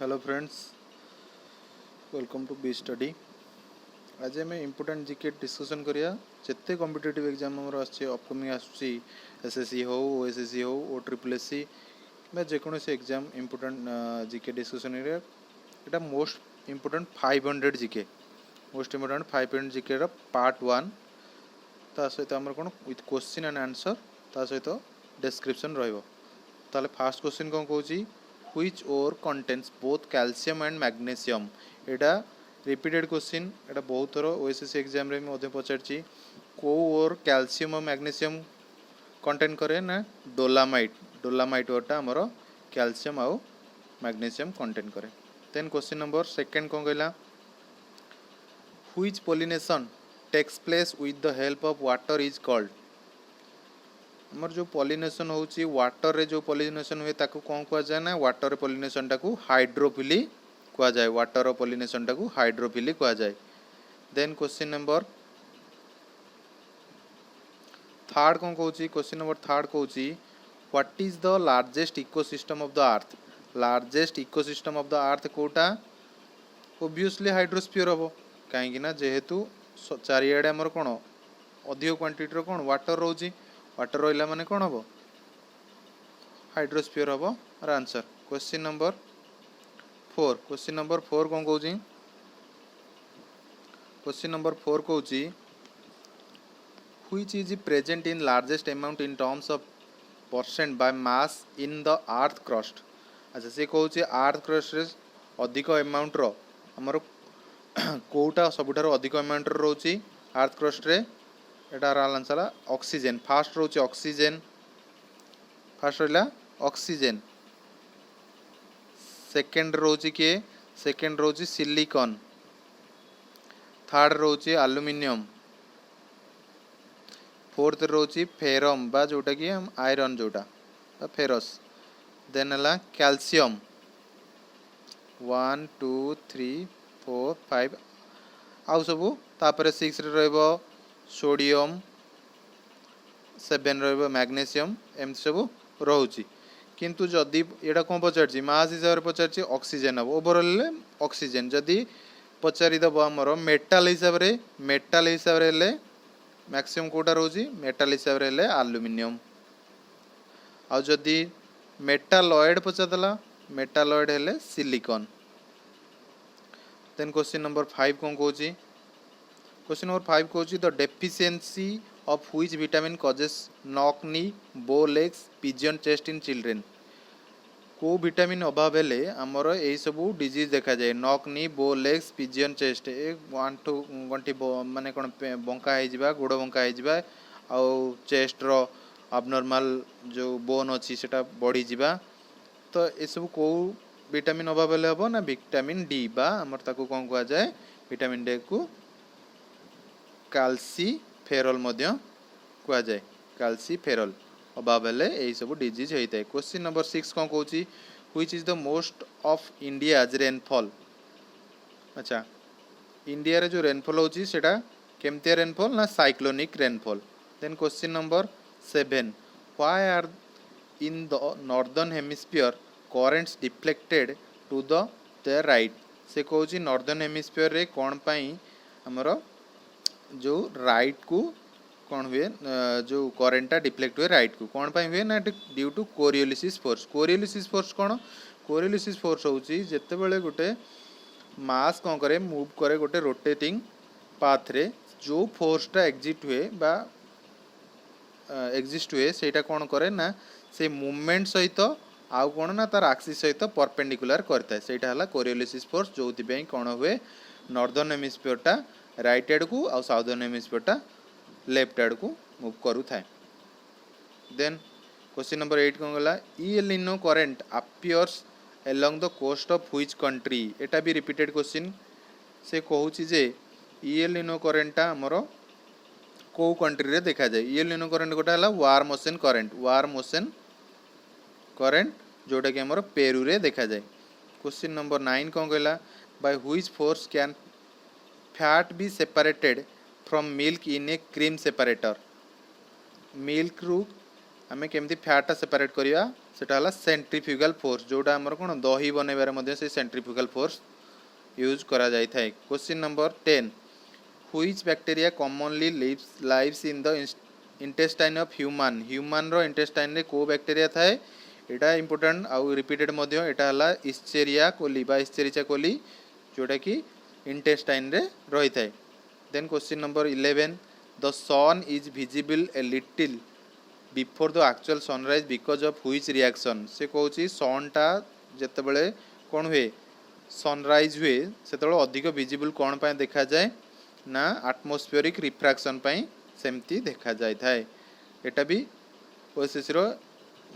Hello friends, welcome to B study. आज आम important GK discussion करिया। जिते कॉम्पिटिटिव एग्जाम हमर अपकमिंग एसएससी हो, ओएसएससी हो, ओ ट्रिपल एससी जेकोसी एग्जाम इम्पोर्टाट जीके डिस्कसन एरिया। एटा most important 500 GK, most important 500 GK रा पार्ट 1। ता सहित आमर कोन विथ क्वेश्चन एंड आंसर, ता सहित डिस्क्रिप्शन रहइबो। ताले फास्ट क्वेश्चन कोन कहूची, which ore contains both calcium and magnesium। एटा रिपीटेड क्वेश्चन, एटा बहुत थरो ओएसएससी एग्जाम रे मधे पचारची। को ओर कैल्शियम और मैग्नीशियम कंटेन करे ना डोलामाइट। डोलामाइट ओरटा हमरो कैल्शियम और मैग्नीशियम कंटेन करे। देन क्वेश्चन नंबर सेकंड कोन कहला, which pollination takes place with the help of water is called। हमर जो पॉलिनेशन होची वाटर रे, जो पॉलिनेशन हुए ताकू कौन कहा जाए ना, वाटर पॉलिनेशन टाकू हाइड्रोफिली कहा जाए। वाटर पॉलिनेशन टाकू हाइड्रोफिली कहा जाए। देन क्वेश्चन नंबर थर्ड कौन कहूची, क्वेश्चन नंबर थर्ड कहूची, what is the largest ecosystem of the earth. Largest ecosystem of the earth कोटा, ओब्वियसली हाइड्रोस्फीयर हम, कहीं जेहेतु चारिआडे हमर कोन अधिक क्वांटिटी कोन वाटर रोची। वाटर रहा माने कौन हम, हाइड्रोस्फीयर हम आर answer. Question number four, question number four कौन कहूँ, क्वेश्चन नंबर फोर कहूँ, which is present in largest amount in terms of percent by mass in the earth crust. अच्छा, सी कहूँ अर्थ क्रस्ट रे अधिक अमाउंट रो हमर कोटा सबुठार अधिक अमाउंट रोची अर्थ क्रस्ट रे। एटा आंसर ऑक्सीजन। फास्ट रोचे ऑक्सीजन, फास्ट रहा ऑक्सीजन। सेकेंड रोचे के, सेकेंड रोचे सिलिकॉन। थर्ड रोचे एल्युमिनियम। फोर्थ रोचे फेरम बा जोटा कि आयरन जोटा फेरस। देन है कैल्शियम 1 2 3 4 5 आउ सबू। तापर 6 रे सोडियम, 7 मैग्नीशियम, एमती सब रोची। किंतु जदि एटा कौन पचार मास हिसाब से पचार ऑक्सीजन हम ओवरऑल ऑक्सीजन। जदि पचारिदेव आमर मेटाल हिसाब से, मेटाल हिसाब से मैक्सिमम कोटा रोची मेटाल हिसाब से एल्युमिनियम। आउ जदि मेटालॉइड पचारदेला, मेटालॉइड हेले सिलिकॉन। देन क्वेश्चन नंबर 5 कौन कहूँ, क्वेश्चन नंबर 5 कहूँ, the deficiency of which vitamin causes knock knee, बो legs, pigeon chest in children. को विटामिन अभाव हेले आमर यही सब डिजीज देखा जाए। नॉक नी, बो लेग्स, पिजियन चेस्ट, आंठू गंठी माने कौन बंका हो, गोड़ बंका हो, आउ चेस्ट रो अबनॉर्मल जो बोन अच्छी से बढ़ी जावा। तो ये सब कौ विटामिन अभाव हेले हम ना, विटामिन डी बा आमर ताकू कौन कहा जाए, विटामिन डी को कैल्सीफेरल कह जाए। कैल्सीफेरल अभाव हेले यही सब डिजीज होता है। क्वेश्चन नंबर 6 कौन कहूँ, which is the most of India's rainfall. अच्छा, इंडिया रे जो रेनफॉल होची सेटा केमतिया रेनफॉल ना cyclonic rainfall. Then question number 7, why are in the northern hemisphere currents deflected to the there right. से कहूँ नॉर्दर्न हेमिस्फीयर रे कौन पाई हमर जो राइट को कौन हुए, जो करेंटा डिफ्लेक्ट हुए राइट को कौन पाई हुए ना, due to Coriolis force. Coriolis force कौन, कोरियोलिसिस फोर्स होची जेते बेले गोटे मास कौन करे, मूव करे गोटे रोटेटिंग पाथ रे, जो फोर्सटा एग्जिट हुए बा एग्जिस्ट हुए सेटा कौन करे ना, से मूवमेंट सहित आउ कौन ना तार एक्सिस सहित परपेंडिकुलर करता है। सेटा हला कोरियोलिसिस फोर्स, जो कौन हुए नॉर्दर्न हेमिस्फीयरटा राइट एड को आउ साउदर्न हेमिस्फीयरटा लेफ्ट एड को मूव करू थाए। देन क्वेश्चन नंबर 8 कौन गला, El Nino current appears along the coast of which country. एटा भी रिपीटेड क्वेश्चन। से कहूँ जे ई एल निनो करेंटा हमर को कंट्री रे देखा जाए। ई एल निनो करेंट गोटा है warm ocean current, warm ocean current जोटा कि हमर पेरू रे देखा जाए। क्वेश्चन नंबर 9 कौन कहला, by which force can fat be separated from milk in A cream separator. Milk रु आमे केमती फैटा सेपरेट करिया, सेटा हला सेंट्रीफ्यूगल फोर्स, जोटा हमर कोन दही बनेबार मध्ये से सेंट्रीफ्यूगल फोर्स यूज करा जाय थाए। Question number 10, which bacteria commonly lives in the intestine of human रो इंटेस्टाइन रे को बैक्टीरिया थाए, एटा इंपोर्टेंट आउ रिपीटेड मध्ये, एटा हला इस्चेरिया कोली बा इस्चेरिचा कोली, जोटा कि इंटेस्टाइन रे रही थाए। Then question number 11, the sun is visible a little before the actual sunrise because of which reaction, से कहूँ सनटा जितेबाला कौन हुए सनराइज हुए से अधिक विजिबल कौन पाए देखा जाए ना आटमोस्फेरिक रिफ्रैक्शन पाई सेमती देखा जाए थाए। एटा भी ओएसएस रो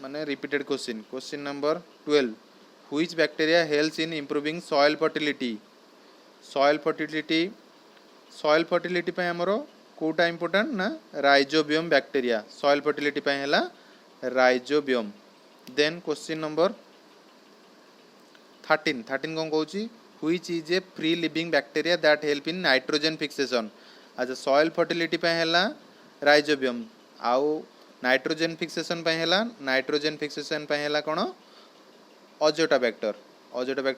माने repeated question. Question number 12, which bacteria helps in improving soil fertility, soil fertility पे हमरो कोटा इंपोर्टेंट ना राइजोबियम बैक्टीरिया, सॉइल फर्टिलिटी पे हला राइजोबियम। देन क्वेश्चन नंबर 13 कौन कहूँ, which is A free living bacteria that help in nitrogen fixation. अच्छा, soil fertility पे हला राइजोबियम, आउ नाइट्रोजन फिक्सेशन पे हला कौन अजोटाबैक्टर,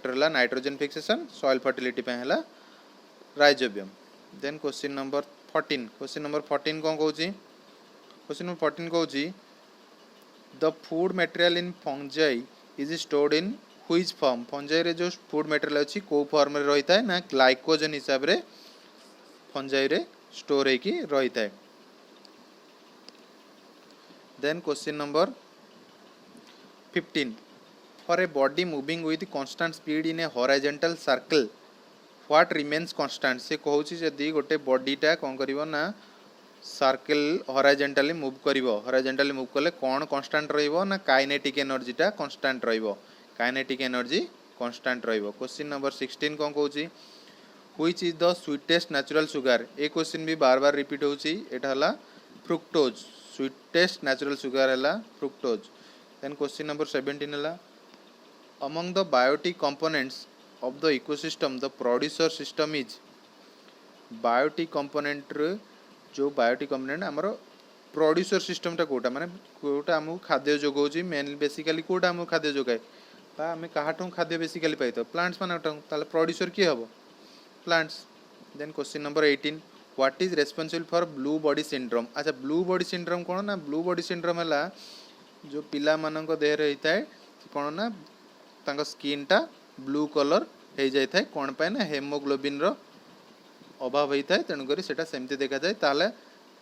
हला नाइट्रोजन फिक्सेशन, सॉइल फर्टिलिटी पे हला राइजोबियम। देन क्वेश्चन नंबर 14 कौन कहूँ, क्वेश्चन नंबर 14 कहूँ, the food material in fungi is stored in which form, fungi रे जो फूड मटेरियल अच्छी को फॉर्म रे रही है ना ग्लाइकोजन हिसाब रे फंजाई रे स्टोर होकी रही है। Then question number 15, for a body moving with constant speed in a horizontal circle what remains constant, से कहूँ जदि गोटे बॉडीटा कौन करिवो ना सर्कल हॉरिजॉन्टली मूव कले कौन कांस्टेंट रहिबो ना काइनेटिक एनर्जीटा कांस्टेंट रहिबो, काइनेटिक एनर्जी कांस्टेंट रहिबो। क्वेश्चन नंबर 16 कौन कहूँ, which is the sweetest natural sugar, ए क्वेश्चन भी बार बार रिपीट होची, एटा हला फ्रुक्टोज, स्वीटेस्ट नेचुरल सुगर हला फ्रुक्टोज। देन क्वेश्चन नंबर 17 हला, among the biotic components of the ecosystem the producer system is, biotic component जो बायोटिक कंपोनेंट आमर प्रोड्यूसर सिस्टम टा कोटा माने कोटा हमको खाद्य जोगाउची, मेन बेसिकली कोटा हमको खाद्य जोगाए बा आम क्या खाद्य बेसिकली पाई तो प्लांट्स मान प्रोड्यूसर किए हम plants. Then question number 18, what is responsible for blue body syndrome. अच्छा, ब्लू बॉडी सिंड्रोम कौन ना, ब्लू बॉडी सिंड्रोम है जो पिला मानक देह होता है कौन ना तांको स्किन टा ब्लू कलर हो जाए कौन पाए ना हेमोग्लोबिन रो अभाव होता है, तेणुक सेमती देखा जाए। ताले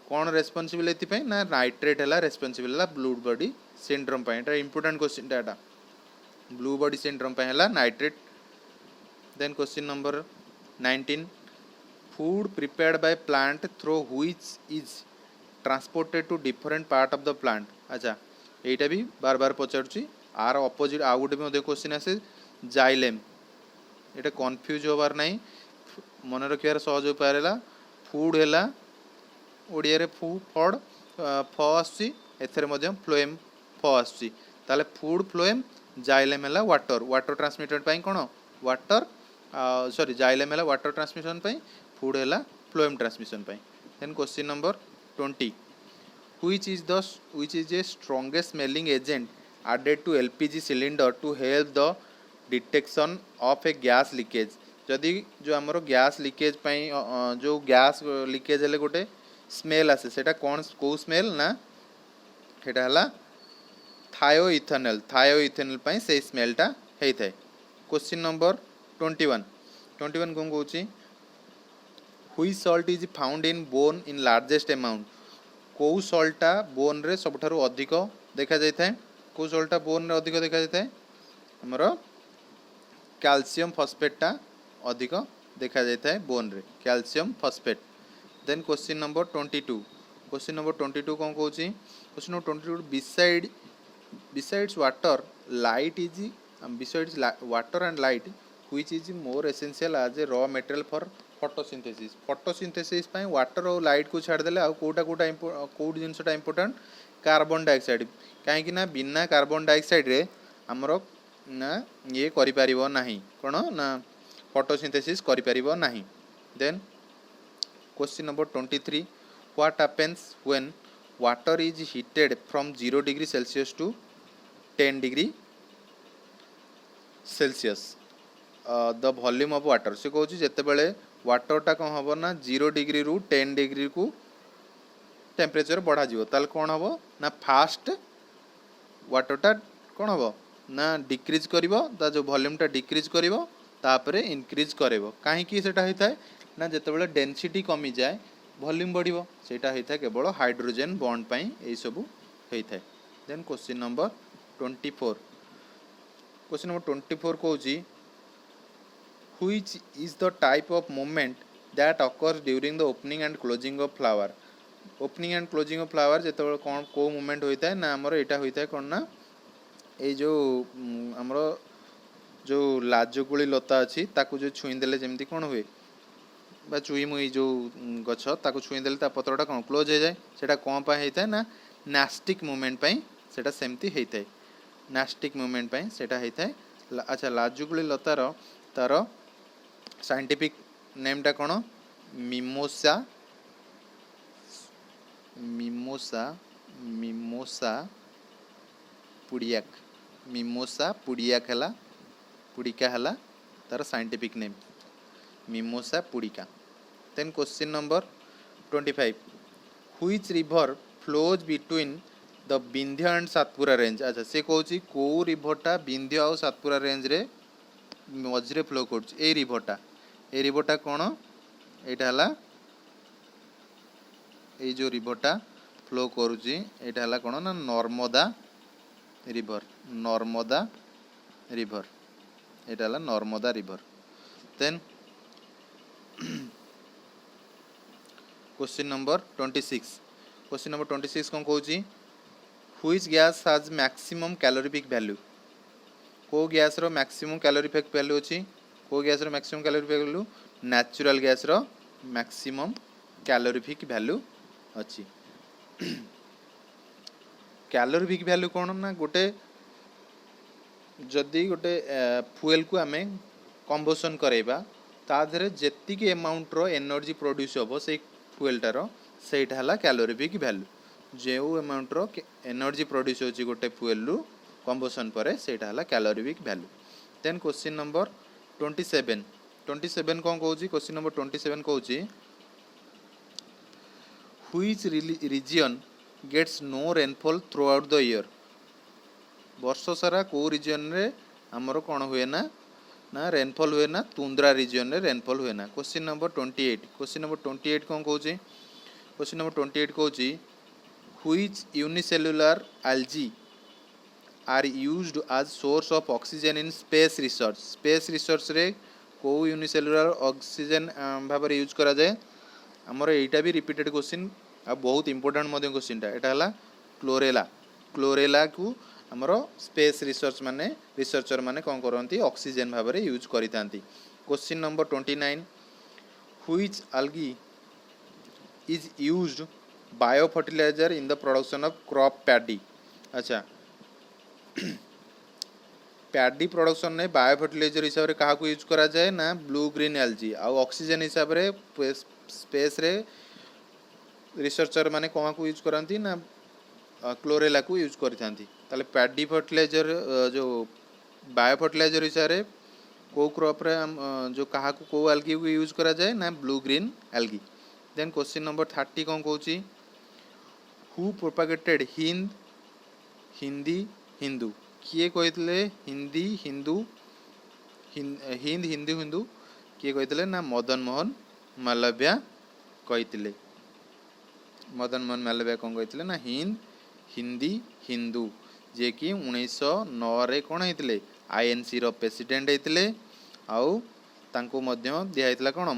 कौन रेस्पॉन्सिबल ये ना नाइट्रेट है रेस्पॉन्सिबल ब्लू बॉडी सिंड्रोम पे, इंपोर्टेंट क्वेश्चन टाटा ब्लू बॉडी सिंड्रोम पे है nitrate. Then question number 19, food prepared by plant through which is transported to different part of the plant. अच्छा, यहीटा भी बार बार पचारुची, आर अपोजिट आउ गोटे भी क्वेश्चन आसे जाइलेम, ये कन्फ्यूज होबार नहीं, मन रखार सहज उपाय है फूड है ओडिया रे फू फड फ आसुची, एथरे मध्य फ्लोएम फ आसुची, ताले फूड फ्लोएम, जाइलेम है वाटर, वाटर ट्रांसमिशन पाई कौन वाटर सॉरी जाइलेम है वाटर ट्रांसमिशन पाई, फूड है फ्लोएम ट्रांसमिशन पाई। Then question number 20, which is a strongest smelling agent added to LPG cylinder to help the detection of a gas leakage। जदि जो आमर gas leakage जो gas leakage है गोटे स्मेल आसे सेटा कौन को स्मेल ना सेटा हला थायोइथेनॉल, थायोइथेनॉल से स्मेलटा होता है। क्वेश्चन नंबर 21 कौन कहूँ, which salt is found in bone in largest amount, कौ सॉल्टा बोन रे सबठारु अधिक देखा जाता है, कौ सॉल्टा बोन रे अधिक देखा जाता है, हमर कैल्शियम फॉस्फेटटा अधिक देखा जाता है बोन रे, calcium phosphate. Then question number 22 कौन कहूँ, question number 22, besides water light is besides water and light which is more essential as a raw material for photosynthesis, photosynthesis पाई वाटर और लाइट को छाड़देले आउ कोटा कौ जिनसटा इंपोर्टेंट कार्बन डाइऑक्साइड, कहीं ना बिना कार्बन डाइऑक्साइड रे हमर ना ये करि परिबो नाही कोन ना फोटोसिंथेसिस करि परिबो नाही। Then question number 23, what happens when water is heated from 0 degree Celsius to 10 degree Celsius the volume of water से कहूँ जिते बड़े वाटरटा कौन हम ना 0 डिग्री रु 10 डिग्री को टेम्परेचर बढ़ा ताल कौन हम ना फास्ट वाटरटा कौन हम ना डिक्रीज कर जो वॉल्यूमटा डिक्रीज कर तापरे इनक्रीज करेबो कहीं सेटा होता है ना जिते डेनसीटी कमी जाए वॉल्यूम बढ़िबो सेटा होता है केवल हाइड्रोजन बॉन्ड पाई यही सब होता है। Then question number 24 question number 24 कहूँ which is the type of movement that occurs during the opening and closing of flower opening and closing of flower जिते कौन को मूवमेंट होता है ना आमर यहाँ होता है कौन ना ये जो आमर जो लाजकुड़ी लता अच्छी ताकू जो छुईदेले जमी कौन हुए बा चुई मुई जो गछ ताकू छुईदेले ता पत्रटा कौन क्लोज हो जाए सेटा कौन पाई होता है ना नास्टिक मूवमेंट पाई सेटा सेमती होता है नास्टिक मूवमेंट पाई सेटा होता है। अच्छा लाजकुड़ी लतार तार साइंटिफिक नेमटा कौन मिमोसा मिमोसा मिमोसा पुडियाक मिमोसा पुडियाक है पुडिका है तार scientific name mimosa pudica. Then question number 25 which river flows between the Vindhya and Satpura range अच्छा से कहूँ कौ रिवरटा विंध्य और सातपुरा रेंज रे मझे फ्लो कर रिवरटा कौन यहाँ ये जो रिवरटा फ्लो करुच्ची यहाँ है कौन ना नर्मदा रिवर नर्मदा रिवर यहाँ है Narmada river. Then question number 26 question number 26 कौन कहूँ which gas has maximum calorific value को गैस रो मैक्सिमम कैलोरीफिक वैल्यू अच्छी को गैस रो maximum calorific value natural gas रो मैक्सिमम कैलोरीफिक वैल्यू अच्छी कैलोरीफिक वैल्यू कौन ना गोटे जदि गोटे फ्यूएल को आम कंबसन करेबा ताधरे जेतिक एमाउंट रो एनर्जी प्रोड्यूस हम से फ्यूएलटार सेटा है कैलोरीफिक वैल्यू जो एमाउंट रो एनर्जी प्रोड्यूस होची गोटे फ्यूएल रु कंबसन पर सेटा है calorific value. Then question number 27 कौन कहूँ क्वेश्चन नंबर 27 कहूँ which region gets no rainfall throughout the year वर्ष सारा को रीजन रे आमर कौन हुए ना ना रेनफॉल हुए ना तुंद्रा रीजन रे रेनफॉल हुए ना। क्वेश्चन नंबर 28 कौन कहूँ क्वेश्चन नंबर 28 कहूँ which unicellular algae are used as source of oxygen in space research रे को यूनिसेल्युलर ऑक्सीजन भाव में यूज करा जाए आमर यहाँ भी रिपीटेड क्वेश्चन आ बहुत इंपोर्टेंट क्वेश्चन यहाँ है क्लोरेला को आमर स्पेस रिसर्चर माने कौन करती ऑक्सीजन भाव में यूज करी। Question number 29 which algae is used biofertiliser in the production of crop paddy अच्छा पैडी प्रोडक्शन में बायोफर्टिलाइजर हिसाब से क्या यूज करा जाए ना ब्लू ग्रीन एल्गी आ ऑक्सीजन हिसाब से स्पेस रे रिसर्चर माने कौन को यूज करती ना क्लोरेला को यूज करती पैडी फर्टिलाइजर जो बायोफर्टिलाइजर हिसाब से को क्रॉप रे जो कहा को एल्गी को यूज करा जाए ना blue green algae. Then question number 30 कौन कहूँ हु प्रोपागेटेड हिंदी हिंदू किए कहते हिंदी हिंदू हिंदू किए कहते ना मदन मोहन मालव्य कहते मदन मोहन मालव्य कौन कहते ना हिंदी हिंदू जे कि 1909 कौन होते आईएनसी रो प्रेसिडेंट होते आउ तांको मध्य दिया कौन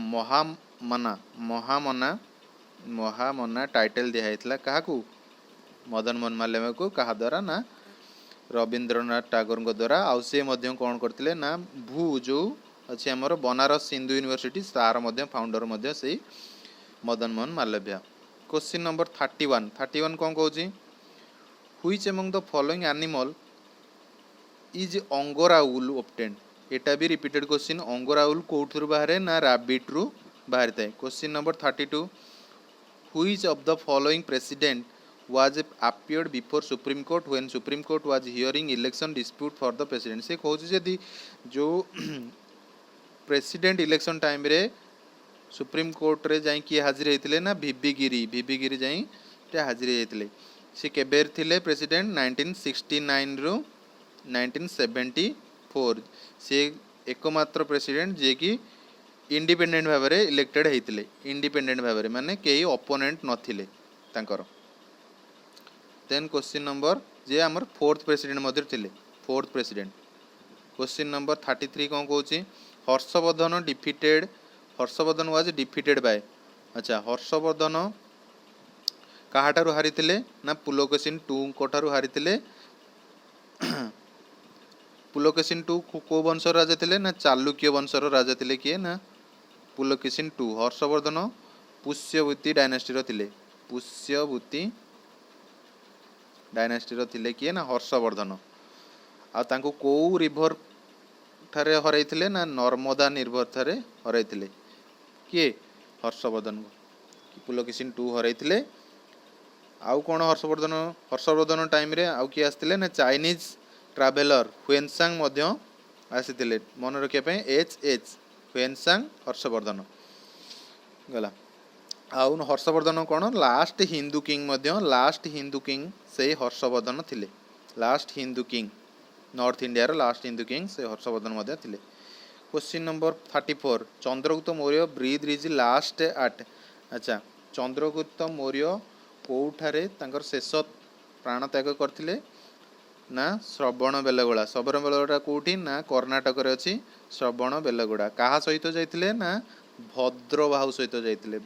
महामना टाइटल दिया क्या मदन मोहन मालव्य को कहा द्वारा ना रवींद्रनाथ टागोर द्वारा आउ से मध्य कौन करते ना भू जो अच्छे आमर बनारस हिंदू यूनिवर्सिटी तार मध्य फाउंडर मध्य से मदन मोहन मालव्य। क्वेश्चन नंबर 31 कौन कहूँ which among the following animal is angora wool obtained एटा भी रिपीटेड क्वेश्चन अंगोरा वुल कौटू बाहर ना रैबिट रु बाहर थाए। Question number 32 which of the following president was appeared before Supreme Court when Supreme Court was hearing election dispute for the president. से कहूँ जदि जो प्रेसिडेंट इलेक्शन टाइम रे सुप्रीम कोर्ट रे जाई किए हाजिर होते ना वीवी गिरी जाई हाजिर होते सी केबेर थिले प्रेसिडेंट 1969 रु 1974 सी एकमात्र प्रेसिडेंट जे कि इंडिपेंडेंट भाव में इलेक्टेड होते इंडिपेंडेंट भाव में माने कई ओपोनेंट नथिले तांकर। देन क्वेश्चन नंबर जे आमर फोर्थ प्रेसिडेंट मध्य थिले फोर्थ प्रेसिडेंट। क्वेश्चन नंबर 33 कौन कहूँ हर्षवर्धन वाज डिफिटेड बाय अच्छा हर्षवर्धन कहाठारु हारिथिले ना पुलकेशिन टू कोठारु हारिथिले पुलकेशिन टू को वंशर राजा थिले ना चालुक्य वंशर राजा थिले किए ना पुलकेशिन टू। हर्षवर्धन पुष्यभूति डायनेस्टी रो थिले पुष्यभूति डायनेस्टी रो थिले किए ना हर्षवर्धन आ तांको को रिवर ठारे हराइथिले ना नर्मदा निर्भर ठारे हराइथिले किए हर्षवर्धन को पुलकेशिन टू हराइथिले। आउ कौन हर्षवर्धन टाइम रे आउ किए आसथिले ना चाइनीज ट्रावेलर हुएनसांग मध्य आसीथिले मन रखिया पे एच हुएनसांग हर्षवर्धन गला। आउ हर्षवर्धन कौन लास्ट हिंदू किंग से हर्षवर्धन थिले last Hindu king north India रो लास्ट हिंदू किंग से हर्षवर्धन मध्य थिले। Question number 34 Chandragupta Maurya breathed is last at अच्छा चंद्रगुप्त मौर्य कोठारे तांकर शेष प्राण त्याग करथिले ना श्रवणबेलगोड़ा कोठी ना कर्णाटक रे अछि श्रवणबेलगोड़ा कहा सहित जाइथिले ना भद्रबाहु सहित जाइथिले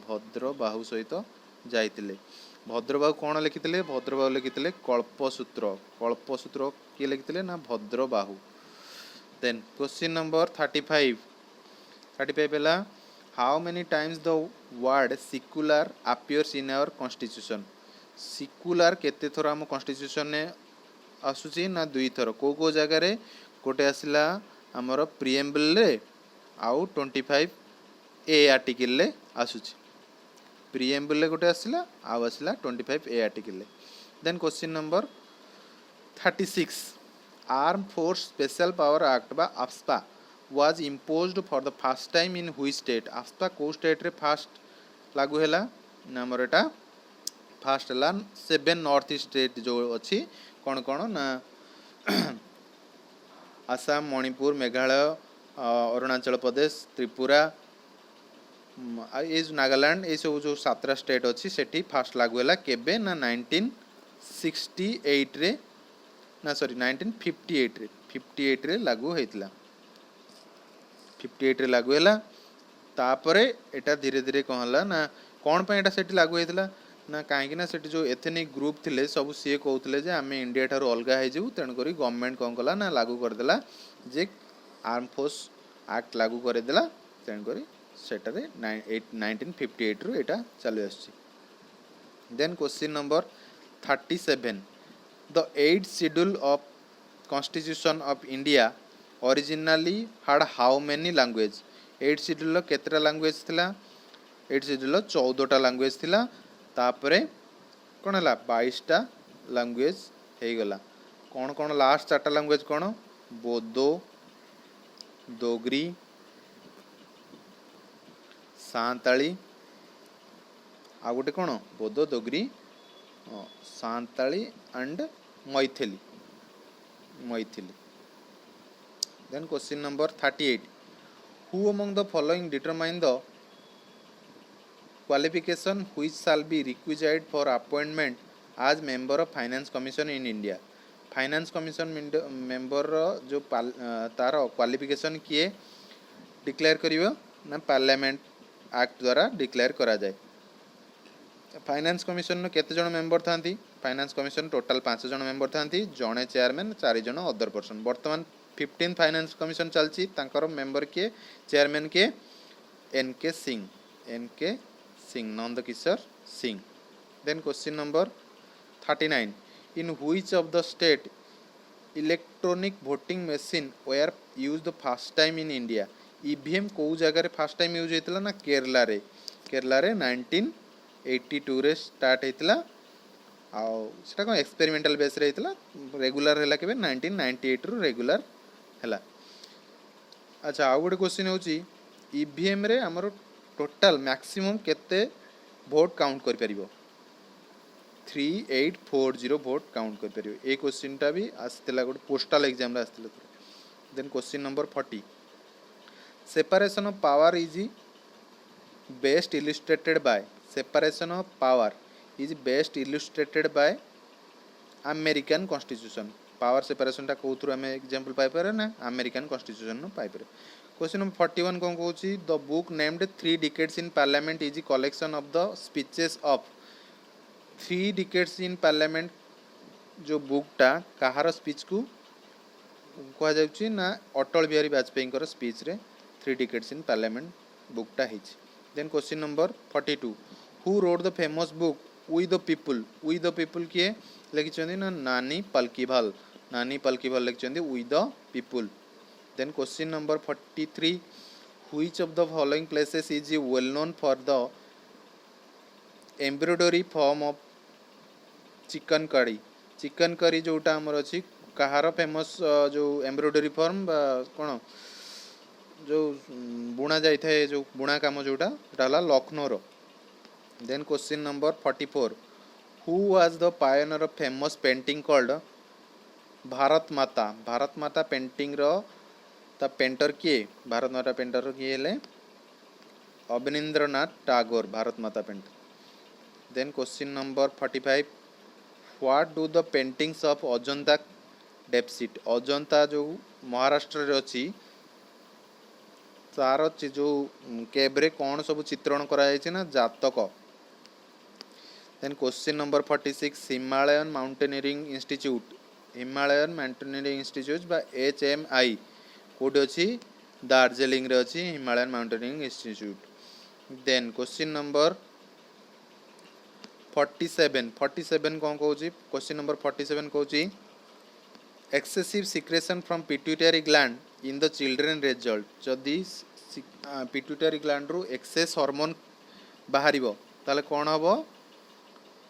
भद्रबाहु कौन लिखिथिले भद्रबाहु लिखिथिले कल्पसूत्र किए लिखिथिले ना भद्रबाहु। देन क्वेश्चन नंबर 35 बेला how many times the word secular appears in our constitution secular केते थोर आम कॉन्स्टिट्यूशन ने आसुची ना दुई थर को जगह रे गोटे आसला आमर प्रिएम्बल रे आउ 25A आर्टिकल रे आसुची प्रिएम्बल रे गोटे आसला आउ आसला 25A आर्टिकल रे। Then question number 36 arm force special power act बा AFSPA was imposed for the first time in which state AFSPA को स्टेट रे फास्ट लागू हैला ना हमर एटा फास्ट हैला 7 नॉर्थ ईस्ट स्टेट जो अछि कौन ना आसाम मणिपुर मेघालय अरुणाचल प्रदेश त्रिपुरा ये नागालैंड ये सब जो 7 स्टेट अच्छी सेठी फास्ट लागू हैला केबे ना 1968 रे ना सॉरी 1958 रे लागू होइतला 58 रे लागू हैला तापरे एटा धीरे धीरे कहला ना कौन पे एटा सेठी लागू होइतला ना कहीं ना सेठी जो एथनिक ग्रुप थिले सब सी कहते जे आम इंडिया ठारू अलग हो तेणुक गवर्नमेंट कौन कला ना लागू करदेला जे आर्म फोर्स एक्ट लागू करदेला तेणुक सेटारे 1958 रु एटा चली आछि। Then question number 37 the 8th schedule of constitution of India originally had how many language 8th schedule केतरा लैंग्वेज थिला 8th शेड्यूल 14टा लैंग्वेज थिला तापरे कौन है 22टा लैंग्वेज हो गला कौन लास्ट 4टा लैंग्वेज कौन बोडो डोगरी सांताली आ गोटे कौन Bodo Dogri Santali and Maithili then question number 38 who among the following determine the qualification which shall be requisite for appointment as member of finance commission in India finance commission member जो तार क्वालिफिकेशन किए डिक्लेयर करिवो ना parliament act द्वारा declare करा जाए। Finance commission केते जण member थांती finance commission total 5 जण मेंबर थांती जणे चेयरमैन 4 जण अदर पर्सन वर्तमान 15 फाइनेंस कमिशन चलची तांकर मेंबर के चेयरमैन के NK Singh Nand Kishore Singh. Then question number 39 in which of the state electronic voting machine were use the first time in India EVM को जगह रे फर्स्ट टाइम यूज होइतला ना केरला रे 1982 रे स्टार्ट होइतला आउ सेटा कोन एक्सपेरिमेंटल बेस रे हितला रेगुलर हैला केबे 1998 रु रेगुलर हैला। अच्छा आउ गोटे क्वेश्चन होची ईवीएम रे हमर टोटल मैक्सिमम केते वोट काउंट कर परिबो 3840 वोट काउंट कर परिबो। ए क्वेश्चन टा भी आस्तेला गोटे पोस्टल एग्जाम रे आस्तेला। Then question number 40 separation of power is best illustrated by separation of power is best illustrated by American Constitution। Power separation टा कोथुर हमें एग्जांपल पाई पारे ना अमेरिकन कॉन्स्टिट्यूशन नो पाई पारे। क्वेश्चन नंबर 41 कोन कहूची the book named 3 decades in parliament is collection of the speeches of 3 decades in parliament जो बुक टा कहार स्पीच को कहा जाउची ना अटल बिहारी वाजपेयी कर स्पीच रे 3 डिकेड्स इन पार्लियामेंट बुक टा हिच। Then question number 42 who wrote the famous book we the people किए लिखिछंदी ना नानी पलकीवाल लिखिछंदी we the people. Then question number 43 which of the following places is well known for the embroidery form of chikankari जोटा हमर अछि कहार famous जो embroidery form कोन जो बुणा जाई थाए जो बुणा काम जोटा डाला लखनऊ रो। Then question number 44 who was the pioneer of famous painting called Bharat Mata painting रो ता पेंटर किए भारत माता पेंटर किए हेले Abanindranath Tagore Bharat Mata painter. Then question number 45 what do the paintings of Ajanta depict Ajanta जो महाराष्ट्र रे अछि तार जो केब्रे कौन सब चित्रण कराई ना Jataka. Then question number 46 Himalayan mountaineering institute बा HMI कोड अछि दार्जिलिंग रे अछि Himalayan mountaineering institute. Then question number 47 कौन कहूची क्वेश्चन नंबर 47 कहूची excessive secretion from pituitary gland in the children result जदि पिट्यूटरी ग्लैंड रु एक्सेस हार्मोन बाहरिबो ताले कोन हबो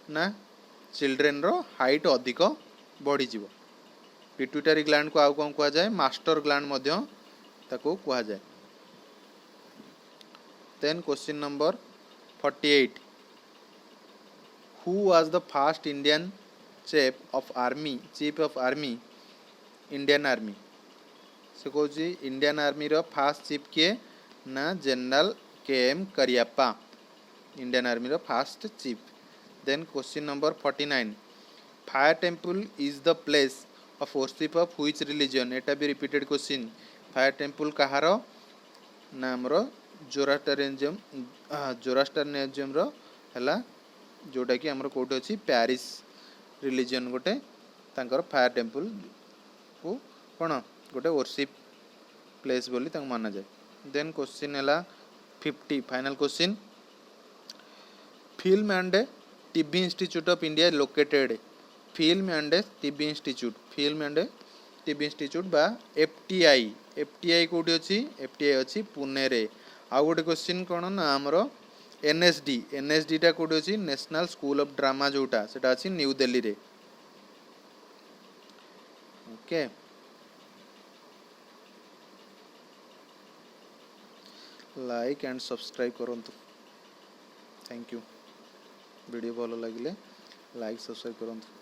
ना चिल्ड्रेन रो हाइट अधिक बढ़ी जीवो। पिट्यूटरी ग्लैंड को आउ कोन कहा जाए मास्टर ग्लैंड मध्य ताको कहा जाए। Then question number 48 who was the first Indian chief of army Indian army से कहूँ इंडियन आर्मी रो फास्ट चीफ किए ना general KM Cariappa Indian army रो first chief. Then question number 49 fire temple is the place of worship of which religion एटा भी repeated question. Fire temple कहार ना हमरो जोरास्ट्रियनिज्म रो हला जोटा कि हमरो कोड अछि पेरिस रिलीजन गोटे तांकर फायर टेम्पल को कोन गोटे वर्शिप प्लेस बोली तांग माना जाए। देन क्वेश्चन हला 50 final question film and TV institute of India located film and TV institute बा FTI कोडी अछि FTI अछि पुणे रे। आ गोटे क्वेश्चन कोन ना हमरो NSD टा कोडी अछि नेशनल स्कूल ऑफ ड्रामा जोटा सेटा अछि न्यू दिल्ली रे। ओके लाइक एंड सब्सक्राइब करंतु थैंक यू वीडियो भलो लागिले लाइक सब्सक्राइब करंतु।